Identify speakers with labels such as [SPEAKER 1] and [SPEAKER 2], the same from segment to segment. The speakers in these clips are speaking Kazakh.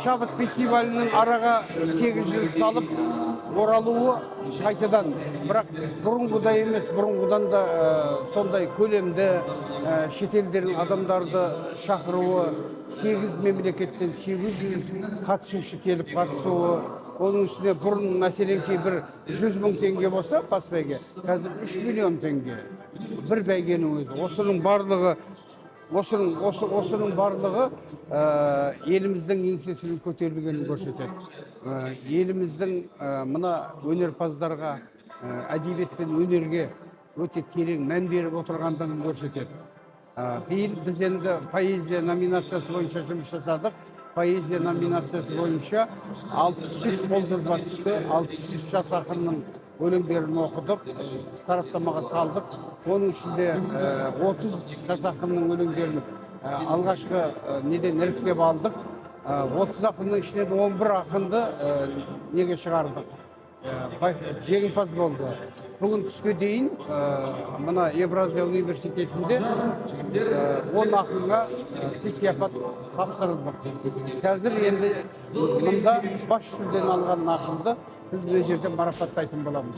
[SPEAKER 1] Шабыт фестивалінің араға 8 жыл салып оралуы қайтадан, бірақ бұрынғыдай емес, бұрынғыдан да сондай көлемді шетелдердің адамдарды шақыруы, 8 мемлекеттен 800 қатысушы келіп қатысуы, оның үстіне бұрын мәселен кейбір 100 мың теңге болса бас бәйге, қазір 3 миллион теңге бір бәйгенің өзі. Осының барлығы еліміздің еңсесінің көтерілгенін көрсетеді. Еліміздің мына өнерпаздарға, әдебиет пен өнерге өте терең мән беріп отырғандығын көрсетеді. Биыл біз енді поэзия номинациясы бойынша жұмыс жасадық. Поэзия номинациясы бойынша 63 қолжазба түсті, 63 жас ақынның өлеңдерін оқыдық, сараптамаға салдық. Оның ішінде 30 жас ақынның өлеңдерін алғашқы неден іріктеп алдық. 30 ақынның ішінен 11 ақынды неге шығардық, жеңімпаз болды. Бүгін түске дейін мына Евразия университетінде 10 ақынға сый-сияпат тапсырылдық. Қазір енді мұнда бас жүлдені алған ақынды біз бұл жерде марапаттайтын боламыз.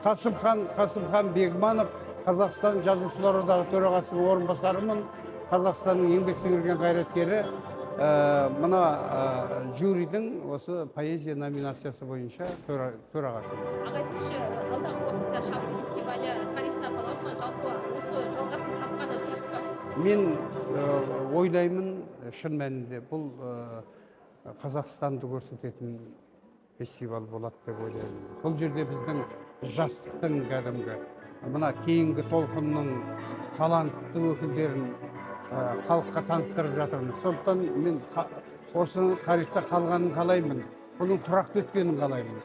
[SPEAKER 1] Қасымхан Бегманов, Қазақстан Жазушылар одағы төрағасының орынбасарымын, Қазақстанның еңбек сіңірген қайраткері. Мына жюридің осы поэзия номинациясы бойынша төрағасы.
[SPEAKER 2] Ағайтушы, алдағы уақытта шабыт фестивалі тарихта қалар ма? Жалпы осы жалғасын тапқаны дұрыс па?
[SPEAKER 1] Мен ойлаймын, шын мәнінде бұл Қазақстанды көрсететін фестиваль болады деп ойлаймын. Бұл жерде біздің жастықтың кәдімгі, мына кейінгі толқынның талантты өкілдерін халыққа таныстырып жатырмыз. Сондықтан мен осы тарихта қалғанын қалаймын, бұның тұрақты өткенін қалаймын.